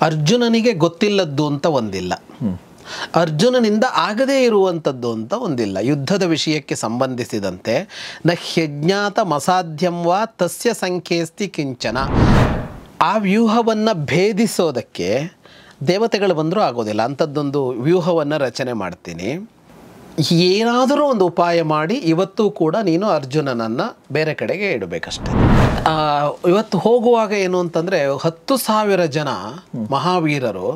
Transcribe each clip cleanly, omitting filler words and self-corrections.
ಅರ್ಜುನನಿಗೆ ಗೊತ್ತಿಲ್ಲದ್ದು ಅಂತ ಒಂದಿಲ್ಲ, ಅರ್ಜುನನಿಂದ ಆಗದೇ ಇರುವಂಥದ್ದು ಅಂತ ಒಂದಿಲ್ಲ. ಯುದ್ಧದ ವಿಷಯಕ್ಕೆ ಸಂಬಂಧಿಸಿದಂತೆ ನ ಹ್ಯಜ್ಞಾತ ಮಸಾಧ್ಯಂ ವಾ ತಸ್ಯ ಸಂಖ್ಯೇಸ್ತಿ ಕಿಂಚನ. ಆ ವ್ಯೂಹವನ್ನು ಭೇದಿಸೋದಕ್ಕೆ ದೇವತೆಗಳು ಬಂದರೂ ಆಗೋದಿಲ್ಲ. ಅಂಥದ್ದೊಂದು ವ್ಯೂಹವನ್ನು ರಚನೆ ಮಾಡ್ತೀನಿ, ಏನಾದರೂ ಒಂದು ಉಪಾಯ ಮಾಡಿ ಇವತ್ತು ಕೂಡ ನೀನು ಅರ್ಜುನನನ್ನು ಬೇರೆ ಕಡೆಗೆ ಇಡಬೇಕಷ್ಟೆ. ಇವತ್ತು ಹೋಗುವಾಗ ಏನು ಅಂತಂದರೆ 10,000 ಜನ ಮಹಾವೀರರು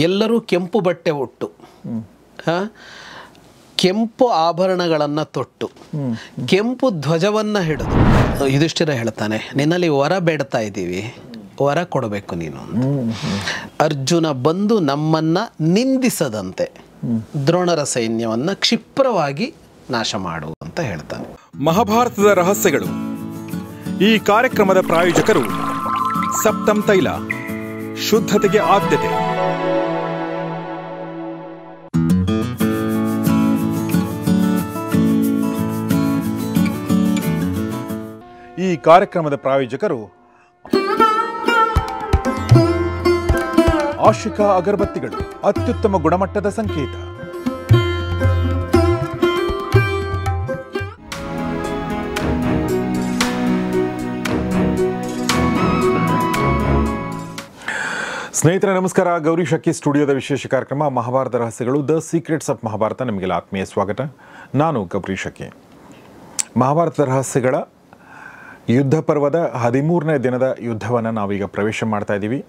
ಎಲ್ಲರೂ ಕೆಂಪು ಬಟ್ಟೆ ಉಟ್ಟು, ಕೆಂಪು ಆಭರಣಗಳನ್ನು ತೊಟ್ಟು, ಕೆಂಪು ಧ್ವಜವನ್ನು ಹಿಡಿದು ಯುಧಿಷ್ಠಿರ ಹೇಳ್ತಾನೆ, ನಿನ್ನಲ್ಲಿ ವರ ಬೇಡ್ತಾ ಇದ್ದೀವಿ, ವರ ಕೊಡಬೇಕು ನೀನು. ಅರ್ಜುನ ಬಂದು ನಮ್ಮನ್ನು ನಿಂದಿಸದಂತೆ ದ್ರೋಣರ ಸೈನ್ಯವನ್ನು ಕ್ಷಿಪ್ರವಾಗಿ ನಾಶ ಮಾಡು ಅಂತ ಹೇಳ್ತಾನೆ. ಮಹಾಭಾರತದ ರಹಸ್ಯಗಳು. ಈ ಕಾರ್ಯಕ್ರಮದ ಪ್ರಾಯೋಜಕರು ಸಪ್ತಮ್ ತೈಲ, ಶುದ್ಧತೆಗೆ ಆದ್ಯತೆ. ಈ ಕಾರ್ಯಕ್ರಮದ ಪ್ರಾಯೋಜಕರು ಆಶಿಕಾ ಅಗರಬತ್ತಿಗಳು, ಅತ್ಯುತ್ತಮ ಗುಣಮಟ್ಟದ ಸಂಕೇತ. ಸ್ನೇಹಿತರೆ ನಮಸ್ಕಾರ. ಗೌರಿ ಶಕ್ಕಿ ಸ್ಟುಡಿಯೋದ ವಿಶೇಷ ಕಾರ್ಯಕ್ರಮ ಮಹಾಭಾರತ ರಹಸ್ಯಗಳು, ದ ಸೀಕ್ರೆಟ್ಸ್ ಆಫ್ ಮಹಾಭಾರತ. ನಿಮಗೆಲ್ಲ ಆತ್ಮೀಯ ಸ್ವಾಗತ. ನಾನು ಗೌರಿ ಶಕ್ಕಿ. ಮಹಾಭಾರತ ರಹಸ್ಯಗಳ ಯುದ್ಧ ಪರ್ವದ 13ನೇ ದಿನದ ಯುದ್ಧವನ್ನು ನಾವೀಗ ಪ್ರವೇಶ ಮಾಡ್ತಾ ಇದ್ದೀವಿ.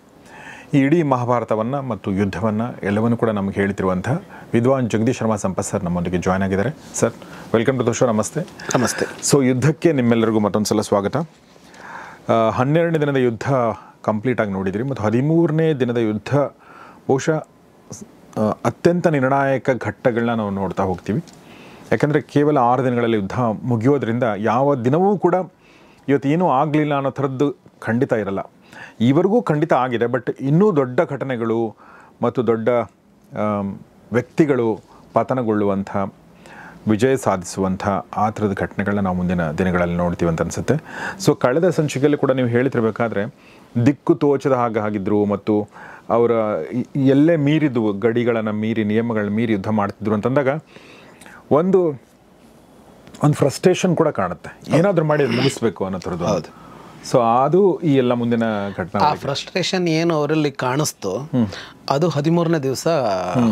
ಈ ಇಡೀ ಮಹಾಭಾರತವನ್ನು ಮತ್ತು ಯುದ್ಧವನ್ನು ಎಲ್ಲವನ್ನೂ ಕೂಡ ನಮಗೆ ಹೇಳ್ತಿರುವಂಥ ವಿದ್ವಾನ್ ಜಗದೀಶ್ ಶರ್ಮಾ ಸಂಪತ್ ಸರ್ ನಮ್ಮೊಂದಿಗೆ ಜಾಯ್ನ್ ಆಗಿದ್ದಾರೆ. Sir, welcome to the show. ನಮಸ್ತೆ. ನಮಸ್ತೆ. ಸೊ ಯುದ್ಧಕ್ಕೆ ನಿಮ್ಮೆಲ್ಲರಿಗೂ ಮತ್ತೊಂದು ಸಲ ಸ್ವಾಗತ. 12ನೇ ದಿನದ ಯುದ್ಧ ಕಂಪ್ಲೀಟಾಗಿ ನೋಡಿದಿರಿ ಮತ್ತು 13ನೇ ದಿನದ ಯುದ್ಧ ಬಹುಶಃ ಅತ್ಯಂತ ನಿರ್ಣಾಯಕ ಘಟ್ಟಗಳನ್ನ ನಾವು ನೋಡ್ತಾ ಹೋಗ್ತೀವಿ. ಯಾಕಂದರೆ ಕೇವಲ 6 ದಿನಗಳಲ್ಲಿ ಯುದ್ಧ ಮುಗಿಯೋದ್ರಿಂದ ಯಾವ ದಿನವೂ ಕೂಡ ಇವತ್ತು ಏನೂ ಆಗಲಿಲ್ಲ ಅನ್ನೋ ಥರದ್ದು ಖಂಡಿತ ಇರಲ್ಲ. ಈವರೆಗೂ ಖಂಡಿತ ಆಗಿದೆ, ಬಟ್ ಇನ್ನೂ ದೊಡ್ಡ ಘಟನೆಗಳು ಮತ್ತು ದೊಡ್ಡ ವ್ಯಕ್ತಿಗಳು ಪತನಗೊಳ್ಳುವಂಥ, ವಿಜಯ ಸಾಧಿಸುವಂಥ ಆ ಥರದ ಘಟನೆಗಳನ್ನ ನಾವು ಮುಂದಿನ ದಿನಗಳಲ್ಲಿ ನೋಡ್ತೀವಿ ಅಂತ ಅನಿಸುತ್ತೆ. ಸೊ ಕಳೆದ ಸಂಚಿಕೆಯಲ್ಲಿ ಕೂಡ ನೀವು ಹೇಳ್ತಿರ್ಬೇಕಾದ್ರೆ ದಿಕ್ಕು ತೋಚದ ಆಗಿದ್ರು ಮತ್ತು ಅವರ ಎಲ್ಲೇ ಮೀರಿದ್ದು, ಗಡಿಗಳನ್ನು ಮೀರಿ, ನಿಯಮಗಳನ್ನ ಮೀರಿ ಯುದ್ಧ ಮಾಡ್ತಿದ್ರು ಅಂತಂದಾಗ ಒಂದು ಫ್ರಸ್ಟ್ರೇಷನ್ ಕೂಡ ಕಾಣುತ್ತೆ, ಏನಾದರೂ ಮಾಡಿ ಮುಗಿಸ್ಬೇಕು ಅನ್ನೋ ಥರದ್ದು. ಹೌದು. ಸೊ ಅದು ಈ ಎಲ್ಲ ಮುಂದಿನ ಘಟನೆ, ಆ ಫ್ರಸ್ಟ್ರೇಷನ್ ಏನು ಅವರಲ್ಲಿ ಕಾಣಿಸ್ತು ಅದು 13ನೇ ದಿವಸ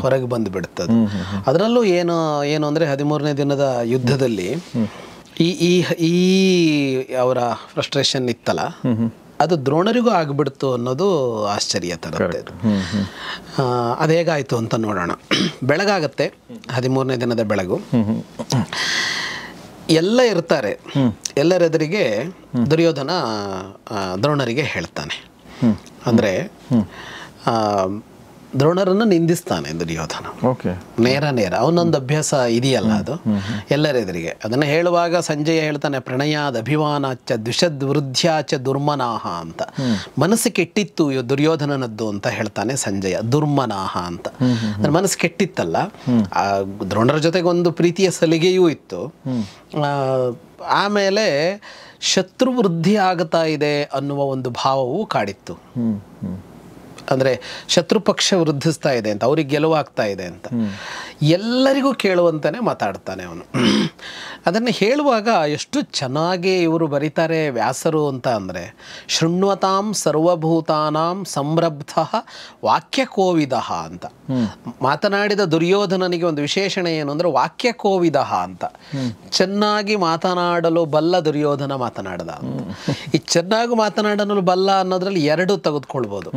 ಹೊರಗೆ ಬಂದು ಬಿಡ್ತದೆ. ಅದರಲ್ಲೂ ಏನು ಅಂದರೆ 13ನೇ ದಿನದ ಯುದ್ಧದಲ್ಲಿ ಈ ಅವರ ಫ್ರಸ್ಟ್ರೇಷನ್ ಇತ್ತಲ್ಲ, ಅದು ದ್ರೋಣರಿಗೂ ಆಗಿಬಿಡ್ತು ಅನ್ನೋದು ಆಶ್ಚರ್ಯ ತರುತ್ತೆ. ಅದು ಹೇಗಾಯಿತು ಅಂತ ನೋಡೋಣ. ಬೆಳಗಾಗತ್ತೆ, 13ನೇ ದಿನದ ಬೆಳಗು. ಎಲ್ಲ ಇರ್ತಾರೆ, ಎಲ್ಲರೆದುರಿಗೆ ದುರ್ಯೋಧನ ದ್ರೋಣರಿಗೆ ಹೇಳ್ತಾನೆ. ಅಂದರೆ ದ್ರೋಣರನ್ನು ನಿಂದಿಸ್ತಾನೆ ದುರ್ಯೋಧನ. ನೇರ ಅವನೊಂದು ಅಭ್ಯಾಸ ಇದೆಯಲ್ಲ, ಅದು ಎಲ್ಲರೆದುರಿಗೆ. ಅದನ್ನು ಹೇಳುವಾಗ ಸಂಜಯ ಹೇಳ್ತಾನೆ, ಪ್ರಣಯಾದ ಅಭಿಮಾನಾಚ ದ್ವಿಷದ್ವೃದ್ಧ್ಯಾಚ ದುರ್ಮನಾಹ ಅಂತ. ಮನಸ್ಸು ಕೆಟ್ಟಿತ್ತು ದುರ್ಯೋಧನನದ್ದು ಅಂತ ಹೇಳ್ತಾನೆ ಸಂಜಯ. ದುರ್ಮನಾಹ ಅಂತ ಮನಸ್ಸು ಕೆಟ್ಟಿತ್ತಲ್ಲ. ದ್ರೋಣರ ಜೊತೆಗೆ ಒಂದು ಪ್ರೀತಿಯ ಸಲಿಗೆಯೂ ಇತ್ತು. ಆಮೇಲೆ ಶತ್ರುವೃದ್ಧಿ ಆಗ್ತಾ ಇದೆ ಅನ್ನುವ ಒಂದು ಭಾವವೂ ಕಾಡಿತ್ತು. ಅಂದರೆ ಶತ್ರು ಪಕ್ಷ ವೃದ್ಧಿಸ್ತಾ ಇದೆ ಅಂತ, ಅವ್ರಿಗೆ ಗೆಲುವಾಗ್ತಾ ಇದೆ ಅಂತ ಎಲ್ಲರಿಗೂ ಕೇಳುವಂತಾನೆ ಮಾತಾಡ್ತಾನೆ ಅವನು. ಅದನ್ನು ಹೇಳುವಾಗ ಎಷ್ಟು ಚೆನ್ನಾಗಿ ಇವರು ಬರೀತಾರೆ ವ್ಯಾಸರು ಅಂತ ಅಂದರೆ, ಶೃಣ್ವತಾಂ ಸರ್ವಭೂತಾನಾಂ ಸಂರಬ್ಧ ವಾಕ್ಯಕೋವಿದ ಅಂತ. ಮಾತನಾಡಿದ ದುರ್ಯೋಧನನಿಗೆ ಒಂದು ವಿಶೇಷಣ ಏನು ಅಂದರೆ ವಾಕ್ಯಕೋವಿದ ಅಂತ. ಚೆನ್ನಾಗಿ ಮಾತನಾಡಲು ಬಲ್ಲ ದುರ್ಯೋಧನ ಮಾತನಾಡದ. ಈ ಚೆನ್ನಾಗಿ ಮಾತನಾಡಲು ಬಲ್ಲ ಅನ್ನೋದ್ರಲ್ಲಿ 2 ತೆಗೆದುಕೊಳ್ಬೋದು.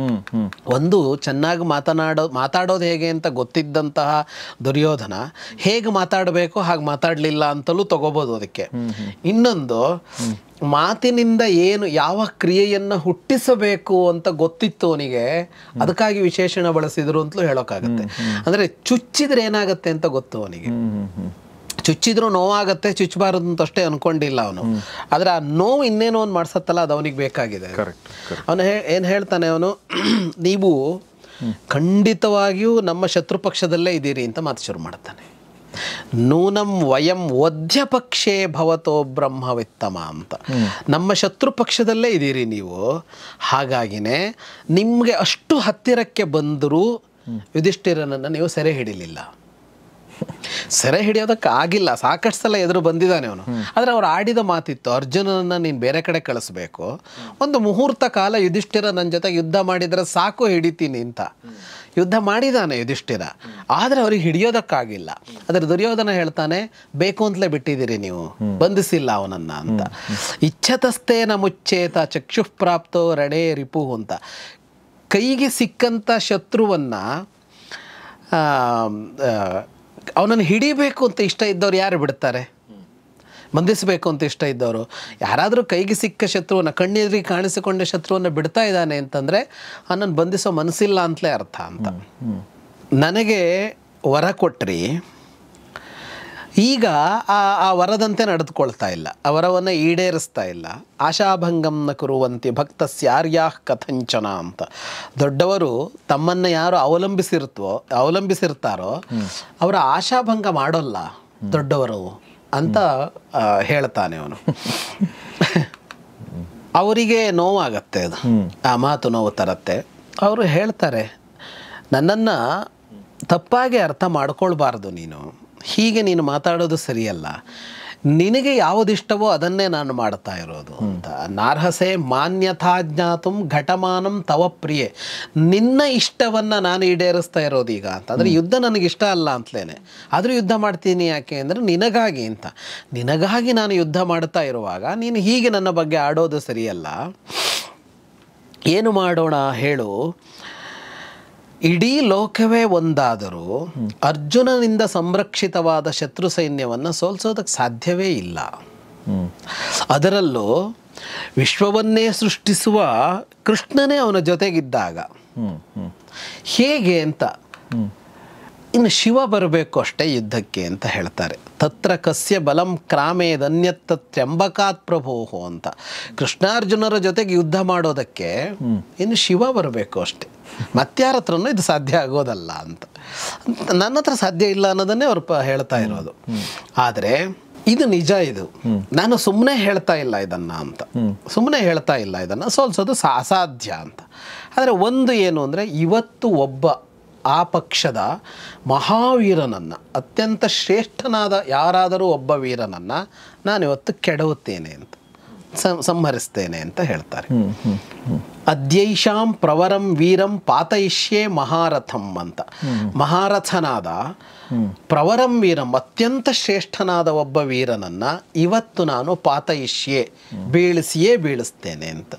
ಒಂದು, ಚೆನ್ನಾಗಿ ಮಾತಾಡೋದು ಹೇಗೆ ಅಂತ ಗೊತ್ತಿದ್ದಂತಹ ದುರ್ಯೋಧನ ಹೇಗೆ ಮಾತಾಡಬೇಕು ಹಾಗೆ ಮಾತಾಡಲಿಲ್ಲ ಅಂತಲೂ ತಗೋಬೋದು ಅದಕ್ಕೆ. ಇನ್ನೊಂದು, ಮಾತಿನಿಂದ ಯಾವ ಕ್ರಿಯೆಯನ್ನು ಹುಟ್ಟಿಸಬೇಕು ಅಂತ ಗೊತ್ತಿತ್ತು ಅವನಿಗೆ, ಅದಕ್ಕಾಗಿ ವಿಶೇಷಣ ಬಳಸಿದ್ರು ಅಂತಲೂ ಹೇಳೋಕ್ಕಾಗತ್ತೆ. ಅಂದರೆ ಚುಚ್ಚಿದ್ರೆ ಏನಾಗತ್ತೆ ಅಂತ ಗೊತ್ತು ಅವನಿಗೆ. ಚುಚ್ಚಿದ್ರೂ ನೋವಾಗತ್ತೆ, ಚುಚ್ಚಬಾರದು ಅಂತ ಅಷ್ಟೇ ಅನ್ಕೊಂಡಿಲ್ಲ ಅವನು. ಆದರೆ ಆ ನೋವು ಇನ್ನೇನೋ ಒಂದು ಮಾಡ್ಸತ್ತಲ್ಲ, ಅದು ಅವನಿಗೆ ಬೇಕಾಗಿದೆ. ಅವನು ಏನು ಹೇಳ್ತಾನೆ, ಅವನು ನೀವು ಖಂಡಿತವಾಗಿಯೂ ನಮ್ಮ ಶತ್ರು ಪಕ್ಷದಲ್ಲೇ ಇದ್ದೀರಿ ಅಂತ ಮಾತು ಶುರು ಮಾಡ್ತಾನೆ. ನೂನಂ ವಯಂ ವಧ್ಯ ಪಕ್ಷೇ ಭವತೋ ಬ್ರಹ್ಮವಿತ್ತಮ ಅಂತ. ನಮ್ಮ ಶತ್ರು ಪಕ್ಷದಲ್ಲೇ ಇದ್ದೀರಿ ನೀವು, ಹಾಗಾಗಿನೇ ನಿಮಗೆ ಅಷ್ಟು ಹತ್ತಿರಕ್ಕೆ ಬಂದರೂ ಯುಧಿಷ್ಠಿರನನ್ನು ನೀವು ಸೆರೆ ಹಿಡಿಲಿಲ್ಲ. ಸೆರೆ ಹಿಡಿಯೋದಕ್ಕೆ ಆಗಿಲ್ಲ, ಸಾಕಷ್ಟು ಸಲ ಎದುರು ಬಂದಿದ್ದಾನೆ ಅವನು. ಆದರೆ ಅವ್ರು ಆಡಿದ ಮಾತಿತ್ತು, ಅರ್ಜುನನನ್ನು ನೀನು ಬೇರೆ ಕಡೆ ಕಳಿಸ್ಬೇಕು, ಒಂದು ಮುಹೂರ್ತ ಕಾಲ ಯುಧಿಷ್ಠಿರ ನನ್ನ ಜೊತೆ ಯುದ್ಧ ಮಾಡಿದರೆ ಸಾಕು ಹಿಡಿತೀನಿ ಅಂತ. ಯುದ್ಧ ಮಾಡಿದ್ದಾನೆ ಯುಧಿಷ್ಠಿರ, ಆದರೆ ಅವ್ರಿಗೆ ಹಿಡಿಯೋದಕ್ಕಾಗಿಲ್ಲ. ಆದರೆ ದುರ್ಯೋಧನ ಹೇಳ್ತಾನೆ, ಬೇಕು ಅಂತಲೇ ಬಿಟ್ಟಿದ್ದೀರಿ ನೀವು, ಬಂಧಿಸಿಲ್ಲ ಅವನನ್ನ ಅಂತ. ಇಚ್ಛತಸ್ತೇನ ಮುಚ್ಚೇತ ಚಕ್ಷುಃ ಪ್ರಾಪ್ತೋ ರಣೇ ರಿಪು ಅಂತ. ಕೈಗೆ ಸಿಕ್ಕಂಥ ಶತ್ರುವನ್ನ ಅವನನ್ನು ಹಿಡಿಬೇಕು ಅಂತ ಇಷ್ಟ ಇದ್ದವ್ರು ಯಾರು ಬಿಡ್ತಾರೆ? ಬಂಧಿಸಬೇಕು ಅಂತ ಇಷ್ಟ ಇದ್ದವರು ಯಾರಾದರೂ ಕೈಗೆ ಸಿಕ್ಕ ಶತ್ರುವನ್ನು, ಕಣ್ಣೆದುರಿಗೆ ಕಾಣಿಸಿಕೊಂಡ ಶತ್ರುವನ್ನು ಬಿಡ್ತಾ ಇದ್ದಾನೆ ಅಂತಂದರೆ ಅವನನ್ನು ಬಂಧಿಸೋ ಮನಸ್ಸಿಲ್ಲ ಅಂತಲೇ ಅರ್ಥ ಅಂತ. ನನಗೆ ವರ ಕೊಟ್ರಿ, ಈಗ ಆ ವರದಂತೆ ನಡೆದುಕೊಳ್ತಾ ಇಲ್ಲ, ಆ ವರವನ್ನು ಈಡೇರಿಸ್ತಾ ಇಲ್ಲ. ಆಶಾಭಂಗಂನ ಕುರುವಂತೆ ಭಕ್ತಸ್ಯಾರ್ಯಾಃ ಕಥಂಚನ ಅಂತ. ದೊಡ್ಡವರು ತಮ್ಮನ್ನು ಯಾರು ಅವಲಂಬಿಸಿರ್ತಾರೋ ಅವರ ಆಶಾಭಂಗ ಮಾಡೋಲ್ಲ ದೊಡ್ಡವರು ಅಂತ ಹೇಳ್ತಾನೆ ಅವನು. ಅವರಿಗೆ ನೋವಾಗತ್ತೆ, ಅದು ಆ ಮಾತು ನೋವು ತರತ್ತೆ. ಅವರು ಹೇಳ್ತಾರೆ, ನನ್ನನ್ನು ತಪ್ಪಾಗಿ ಅರ್ಥ ಮಾಡ್ಕೊಳ್ಬಾರ್ದು, ಹೀಗೆ ನೀನು ಮಾತಾಡೋದು ಸರಿಯಲ್ಲ, ನಿನಗೆ ಯಾವುದಿಷ್ಟವೋ ಅದನ್ನೇ ನಾನು ಮಾಡ್ತಾ ಇರೋದು ಅಂತ. ನಾರ್ಹಸೆ ಮಾನ್ಯಥಾ ಜ್ಞಾತುಂ ಘಟಮಾನಂ ತವ ಪ್ರಿಯೆ. ನಿನ್ನ ಇಷ್ಟವನ್ನು ನಾನು ಈಡೇರಿಸ್ತಾ ಇರೋದೀಗ ಅಂತ. ಅಂದರೆ ಯುದ್ಧ ನನಗಿಷ್ಟ ಅಲ್ಲ ಅಂತಲೇ, ಆದರೂ ಯುದ್ಧ ಮಾಡ್ತೀನಿ. ಯಾಕೆ ಅಂದರೆ ನಿನಗಾಗಿ ಅಂತ. ನಿನಗಾಗಿ ನಾನು ಯುದ್ಧ ಮಾಡ್ತಾ ಇರುವಾಗ ನೀನು ಹೀಗೆ ನನ್ನ ಬಗ್ಗೆ ಆಡೋದು ಸರಿಯಲ್ಲ. ಏನು ಮಾಡೋಣ ಹೇಳು? ಇಡೀ ಲೋಕವೇ ಒಂದಾದರೂ ಅರ್ಜುನನಿಂದ ಸಂರಕ್ಷಿತವಾದ ಶತ್ರು ಸೈನ್ಯವನ್ನು ಸೋಲಿಸೋದಕ್ಕೆ ಸಾಧ್ಯವೇ ಇಲ್ಲ. ಅದರಲ್ಲೂ ವಿಶ್ವವನ್ನೇ ಸೃಷ್ಟಿಸುವ ಕೃಷ್ಣನೇ ಅವನ ಜೊತೆಗಿದ್ದಾಗ ಹೇಗೆ ಅಂತ. ಇನ್ನು ಶಿವ ಬರಬೇಕು ಅಷ್ಟೇ ಯುದ್ಧಕ್ಕೆ ಅಂತ ಹೇಳ್ತಾರೆ. ತತ್ರ ಕಸ್ಯ ಬಲಂ ಕ್ರಾಮೇದನ್ಯತ್ತತ್ರ್ಯಂಬಕಾತ್ ಪ್ರಭೋಹೋ ಅಂತ. ಕೃಷ್ಣಾರ್ಜುನರ ಜೊತೆಗೆ ಯುದ್ಧ ಮಾಡೋದಕ್ಕೆ ಇನ್ನು ಶಿವ ಬರಬೇಕು ಅಷ್ಟೇ, ಮತ್ತಾರ ಹತ್ರನೂ ಇದು ಸಾಧ್ಯ ಆಗೋದಲ್ಲ ಅಂತ. ನನ್ನ ಹತ್ರ ಸಾಧ್ಯ ಇಲ್ಲ ಅನ್ನೋದನ್ನೇ ಅವ್ರು ಹೇಳ್ತಾ ಇರೋದು. ಆದರೆ ಇದು ನಿಜ, ಇದು ನಾನು ಸುಮ್ಮನೆ ಹೇಳ್ತಾ ಇಲ್ಲ ಇದನ್ನು ಅಂತ, ಸುಮ್ಮನೆ ಹೇಳ್ತಾ ಇಲ್ಲ ಇದನ್ನು, ಸೋಲ್ಸೋದು ಅಸಾಧ್ಯ ಅಂತ. ಆದರೆ ಒಂದು ಏನು ಅಂದರೆ, ಇವತ್ತು ಒಬ್ಬ ಆ ಪಕ್ಷದ ಮಹಾವೀರನನ್ನು, ಅತ್ಯಂತ ಶ್ರೇಷ್ಠನಾದ ಯಾರಾದರೂ ಒಬ್ಬ ವೀರನನ್ನು ನಾನಿವತ್ತು ಕೆಡವುತ್ತೇನೆ ಅಂತ, ಸಂಹರಿಸ್ತೇನೆ ಅಂತ ಹೇಳ್ತಾರೆ. ಅದ್ಯೈಷಾಂ ಪ್ರವರಂ ವೀರಂ ಪಾತಯಿಷ್ಯೇ ಮಹಾರಥಂ ಅಂತ. ಮಹಾರಥನಾದ ಪ್ರವರಂ ವೀರಂ, ಅತ್ಯಂತ ಶ್ರೇಷ್ಠನಾದ ಒಬ್ಬ ವೀರನನ್ನು ಇವತ್ತು ನಾನು ಪಾತಯಿಷ್ಯೇ, ಬೀಳಿಸ್ತೇನೆ ಅಂತ.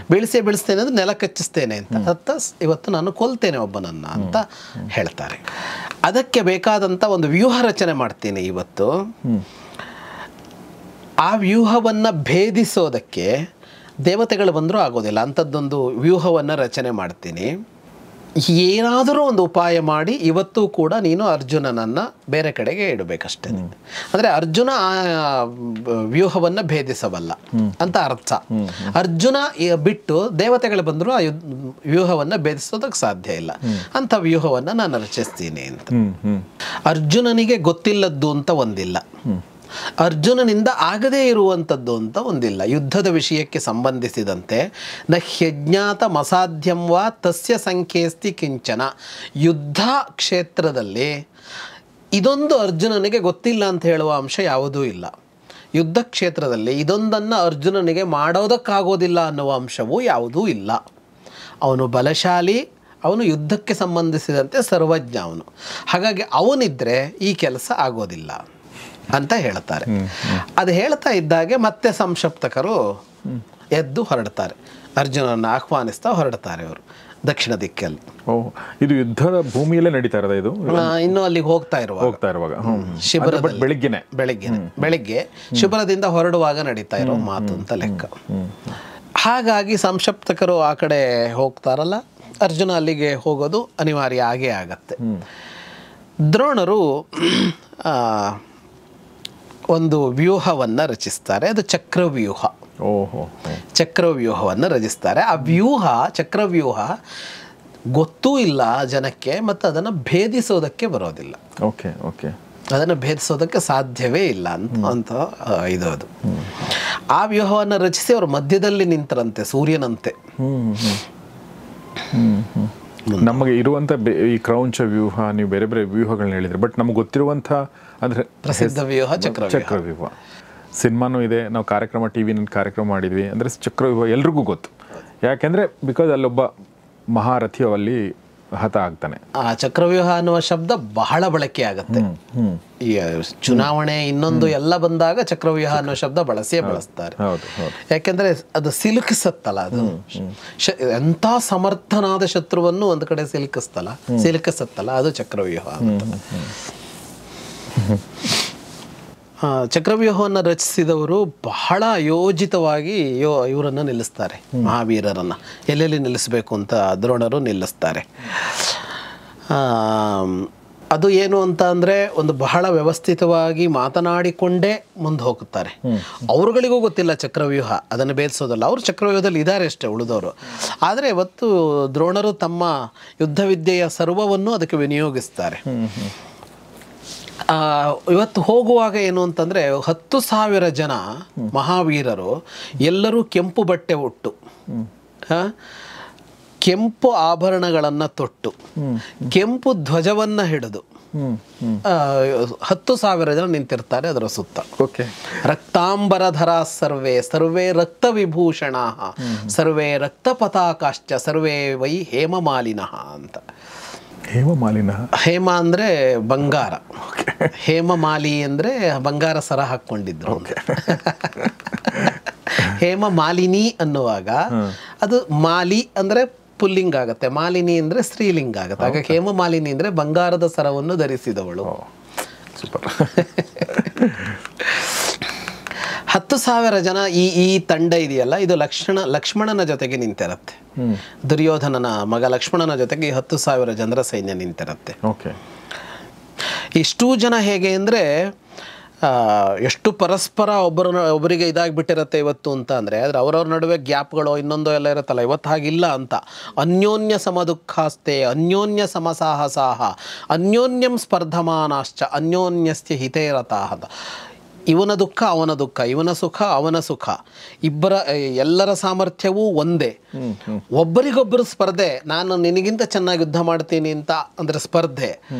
ಬೀಳಿಸ್ತೇನೆ ಅಂದರೆ ನೆಲ ಕಚ್ಚಿಸ್ತೇನೆ ಅಂತ ಇವತ್ತು ನಾನು ಕೊಲ್ತೇನೆ ಒಬ್ಬನನ್ನು ಅಂತ ಹೇಳ್ತಾರೆ. ಅದಕ್ಕೆ ಬೇಕಾದಂಥ ಒಂದು ವ್ಯೂಹ ರಚನೆ ಮಾಡ್ತೀನಿ ಇವತ್ತು. ಆ ವ್ಯೂಹವನ್ನು ಭೇದಿಸೋದಕ್ಕೆ ದೇವತೆಗಳು ಬಂದರೂ ಆಗೋದಿಲ್ಲ, ಅಂಥದ್ದೊಂದು ವ್ಯೂಹವನ್ನು ರಚನೆ ಮಾಡ್ತೀನಿ. ಏನಾದರೂ ಒಂದು ಉಪಾಯ ಮಾಡಿ ಇವತ್ತು ಕೂಡ ನೀನು ಅರ್ಜುನನನ್ನು ಬೇರೆ ಕಡೆಗೆ ಇಡಬೇಕಷ್ಟೇ. ಅಂದರೆ ಅರ್ಜುನ ಆ ವ್ಯೂಹವನ್ನು ಭೇದಿಸಬಲ್ಲ ಅಂತ ಅರ್ಥ. ಅರ್ಜುನ ಬಿಟ್ಟು ದೇವತೆಗಳು ಬಂದರೂ ಆ ವ್ಯೂಹವನ್ನು ಭೇದಿಸೋದಕ್ಕೆ ಸಾಧ್ಯ ಇಲ್ಲ. ಅಂಥ ವ್ಯೂಹವನ್ನು ನಾನು ರಚಿಸ್ತೀನಿ ಅಂತ. ಅರ್ಜುನನಿಗೆ ಗೊತ್ತಿಲ್ಲದ್ದು ಅಂತ ಒಂದಿಲ್ಲ, ಅರ್ಜುನನಿಂದ ಆಗದೇ ಇರುವಂಥದ್ದು ಅಂತ ಒಂದಿಲ್ಲ. ಯುದ್ಧದ ವಿಷಯಕ್ಕೆ ಸಂಬಂಧಿಸಿದಂತೆ ನ ಹ್ಯಜ್ಞಾತ ಮಸಾಧ್ಯಂ ವಾ ತಸ್ಯ ಸಂಖ್ಯೆಸ್ತಿ ಕಿಂಚನ. ಯುದ್ಧ ಕ್ಷೇತ್ರದಲ್ಲಿ ಇದೊಂದು ಅರ್ಜುನನಿಗೆ ಗೊತ್ತಿಲ್ಲ ಅಂತ ಹೇಳುವ ಅಂಶ ಯಾವುದೂ ಇಲ್ಲ. ಯುದ್ಧ ಕ್ಷೇತ್ರದಲ್ಲಿ ಇದೊಂದನ್ನು ಅರ್ಜುನನಿಗೆ ಮಾಡೋದಕ್ಕಾಗೋದಿಲ್ಲ ಅನ್ನುವ ಅಂಶವೂ ಯಾವುದೂ ಇಲ್ಲ. ಅವನು ಬಲಶಾಲಿ, ಅವನು ಯುದ್ಧಕ್ಕೆ ಸಂಬಂಧಿಸಿದಂತೆ ಸರ್ವಜ್ಞ ಅವನು. ಹಾಗಾಗಿ ಅವನಿದ್ದರೆ ಈ ಕೆಲಸ ಆಗೋದಿಲ್ಲ ಅಂತ ಹೇಳ್ತಾರೆ. ಅದು ಹೇಳ್ತಾ ಇದ್ದಾಗೆ ಮತ್ತೆ ಸಂಶಪ್ತಕರು ಎದ್ದು ಹೊರಡ್ತಾರೆ, ಅರ್ಜುನನ್ನು ಆಹ್ವಾನಿಸ್ತಾ ಹೊರಡ್ತಾರೆ ಅವರು ದಕ್ಷಿಣ ದಿಕ್ಕಲ್ಲಿ. ಇದು ಯುದ್ಧದ ಭೂಮಿಯಲ್ಲೇ ನಡೀತಾ ಇರೋದು. ಇದು ಇನ್ನು ಅಲ್ಲಿಗೆ ಹೋಗ್ತಾ ಇರುವಾಗ ಶಿಬಿರದಲ್ಲಿ ಬೆಳಿಗ್ಗೆ ಶಿಬಿರದಿಂದ ಹೊರಡುವಾಗ ನಡೀತಾ ಇರೋ ಮಾತು ಅಂತ ಲೆಕ್ಕ. ಹಾಗಾಗಿ ಸಂಶಪ್ತಕರು ಆ ಕಡೆ ಹೋಗ್ತಾರಲ್ಲ, ಅರ್ಜುನ ಅಲ್ಲಿಗೆ ಹೋಗೋದು ಅನಿವಾರ್ಯ ಆಗೇ ಆಗತ್ತೆ. ದ್ರೋಣರು ಒಂದು ವ್ಯೂಹವನ್ನು ರಚಿಸ್ತಾರೆ, ಅದು ಚಕ್ರವ್ಯೂಹ. ಚಕ್ರವ್ಯೂಹವನ್ನು ರಚಿಸ್ತಾರೆ. ಆ ಚಕ್ರವ್ಯೂಹ ಗೊತ್ತೂ ಇಲ್ಲ ಜನಕ್ಕೆ, ಮತ್ತು ಅದನ್ನು ಭೇದಿಸೋದಕ್ಕೆ ಬರೋದಿಲ್ಲ. ಅದನ್ನು ಭೇದಿಸೋದಕ್ಕೆ ಸಾಧ್ಯವೇ ಇಲ್ಲ ಅಂತ ಇದು ಅದು. ಆ ವ್ಯೂಹವನ್ನು ರಚಿಸಿ ಅವರು ಮಧ್ಯದಲ್ಲಿ ನಿಂತರಂತೆ, ಸೂರ್ಯನಂತೆ. ನಮಗೆ ಇರುವಂಥ ಈ ಕ್ರೌಂಚ ವ್ಯೂಹ, ನೀವು ಬೇರೆ ಬೇರೆ ವ್ಯೂಹಗಳನ್ನ ಹೇಳಿದ್ರಿ, ಬಟ್ ನಮ್ಗೆ ಗೊತ್ತಿರುವಂಥ ಅಂದರೆ ಪ್ರಸಿದ್ಧ ವ್ಯೂಹ ಚಕ್ರವ್ಯೂಹ. ಸಿನಿಮಾನೂ ಇದೆ, ನಾವು ಕಾರ್ಯಕ್ರಮ ಟಿವಿನಲ್ಲಿ ಕಾರ್ಯಕ್ರಮ ಮಾಡಿದ್ವಿ. ಅಂದರೆ ಚಕ್ರವ್ಯೂಹ ಎಲ್ರಿಗೂ ಗೊತ್ತು, ಯಾಕೆಂದರೆ ಬಿಕಾಸ್ ಅಲ್ಲೊಬ್ಬ ಮಹಾರಥಿ ಅಲ್ಲಿ ಹತ ಆಗ್ತಾನೆ. ಆ ಚಕ್ರವ್ಯೂಹ ಅನ್ನುವ ಶಬ್ದ ಬಹಳ ಬಳಕೆ ಆಗುತ್ತೆ. ಈ ಚುನಾವಣೆ ಇನ್ನೊಂದು ಎಲ್ಲ ಬಂದಾಗ ಚಕ್ರವ್ಯೂಹ ಅನ್ನೋ ಶಬ್ದ ಬಳಸ್ತಾರೆ. ಯಾಕೆಂದ್ರೆ ಅದು ಸಿಲುಕಿಸತ್ತಲ್ಲ, ಅದು ಎಂಥ ಸಮರ್ಥನಾದ ಶತ್ರುವನ್ನು ಒಂದು ಕಡೆ ಸಿಲುಕಿಸತ್ತಲ್ಲ, ಅದು ಚಕ್ರವ್ಯೂಹ. ಚಕ್ರವ್ಯೂಹವನ್ನು ರಚಿಸಿದವರು ಬಹಳ ಯೋಜಿತವಾಗಿ ಇವರನ್ನು ನಿಲ್ಲಿಸ್ತಾರೆ, ಮಹಾವೀರರನ್ನು. ಎಲ್ಲೆಲ್ಲಿ ನಿಲ್ಲಿಸಬೇಕು ಅಂತ ದ್ರೋಣರು ನಿಲ್ಲಿಸ್ತಾರೆ. ಅದು ಏನು ಅಂತ ಅಂದರೆ, ಒಂದು ಬಹಳ ವ್ಯವಸ್ಥಿತವಾಗಿ ಮಾತನಾಡಿಕೊಂಡೇ ಮುಂದೆ ಹೋಗುತ್ತಾರೆ. ಅವರುಗಳಿಗೂ ಗೊತ್ತಿಲ್ಲ ಚಕ್ರವ್ಯೂಹ, ಅದನ್ನು ಭೇದಿಸೋದಲ್ಲ. ಅವರು ಚಕ್ರವ್ಯೂಹದಲ್ಲಿ ಇದ್ದಾರೆ ಅಷ್ಟೇ, ಉಳಿದವರು. ಆದರೆ ಇವತ್ತು ದ್ರೋಣರು ತಮ್ಮ ಯುದ್ಧ ವಿದ್ಯೆಯ ಸರ್ವವನ್ನು ಅದಕ್ಕೆ ವಿನಿಯೋಗಿಸ್ತಾರೆ. ಇವತ್ತು ಹೋಗುವಾಗ ಏನು ಅಂತಂದರೆ, 10,000 ಜನ ಮಹಾವೀರರು ಎಲ್ಲರೂ ಕೆಂಪು ಬಟ್ಟೆ ಉಟ್ಟು, ಕೆಂಪು ಆಭರಣಗಳನ್ನು ತೊಟ್ಟು, ಕೆಂಪು ಧ್ವಜವನ್ನು ಹಿಡಿದು 10,000 ಜನ ನಿಂತಿರ್ತಾರೆ ಅದರ ಸುತ್ತ. ರಕ್ತಾಂಬರಧರ ಸರ್ವೇ ಸರ್ವೇ ರಕ್ತ ವಿಭೂಷಣ ಸರ್ವೇ ರಕ್ತ ಪತಾಕಾಶ್ಚ ಸರ್ವೇ ವೈ ಹೇಮಮಾಲಿನಃ ಅಂತ. ಹೇಮಮಾಲಿನ, ಹೇಮ ಅಂದರೆ ಬಂಗಾರ, ಹೇಮಮಾಲಿ ಅಂದರೆ ಬಂಗಾರ ಸರ ಹಾಕ್ಕೊಂಡಿದ್ರು. ಹೇಮ ಮಾಲಿನಿ ಅನ್ನುವಾಗ ಅದು ಮಾಲಿ ಅಂದರೆ ಪುಲ್ಲಿಂಗ್ ಆಗುತ್ತೆ, ಮಾಲಿನಿ ಅಂದರೆ ಸ್ತ್ರೀಲಿಂಗ ಆಗುತ್ತೆ. ಹಾಗಾಗಿ ಹೇಮ ಮಾಲಿನಿ ಅಂದರೆ ಬಂಗಾರದ ಸರವನ್ನು ಧರಿಸಿದವಳು. ಸೂಪರ್. 10,000 ಜನ ಈ ತಂಡ ಇದೆಯಲ್ಲ, ಇದು ಲಕ್ಷ್ಮಣನ ಜೊತೆಗೆ ನಿಂತಿರುತ್ತೆ. ದುರ್ಯೋಧನನ ಮಗ ಲಕ್ಷ್ಮಣನ ಜೊತೆಗೆ 10,000 ಜನರ ಸೈನ್ಯ ನಿಂತಿರುತ್ತೆ. ಇಷ್ಟೂ ಜನ ಹೇಗೆ ಅಂದರೆ, ಎಷ್ಟು ಪರಸ್ಪರ ಒಬ್ಬರಿಗೆ ಇದಾಗಿಬಿಟ್ಟಿರುತ್ತೆ ಇವತ್ತು ಅಂತ ಅಂದರೆ, ಆದರೆ ಅವರವ್ರ ನಡುವೆ ಗ್ಯಾಪ್ಗಳು ಇನ್ನೊಂದು ಎಲ್ಲ ಇರುತ್ತಲ್ಲ, ಇವತ್ತು ಹಾಗಿಲ್ಲ ಅಂತ. ಅನ್ಯೋನ್ಯ ಸಮದುಃಖಾಸ್ತೆ ಅನ್ಯೋನ್ಯ ಸಮಸಾಹಸಾಹ ಅನ್ಯೋನ್ಯಂ ಸ್ಪರ್ಧಮಾನಾಶ್ಚ ಅನ್ಯೋನ್ಯಸ್ಯ ಹಿತೇರತಾಹ. ಇವನ ದುಃಖ ಅವನ ದುಃಖ, ಇವನ ಸುಖ ಅವನ ಸುಖ, ಎಲ್ಲರ ಸಾಮರ್ಥ್ಯವೂ ಒಂದೇ. ಒಬ್ಬರಿಗೊಬ್ಬರು ಸ್ಪರ್ಧೆ, ನಾನು ನಿನಗಿಂತ ಚೆನ್ನಾಗಿ ಯುದ್ಧ ಮಾಡ್ತೀನಿ ಅಂತ ಅಂದರೆ ಸ್ಪರ್ಧೆ,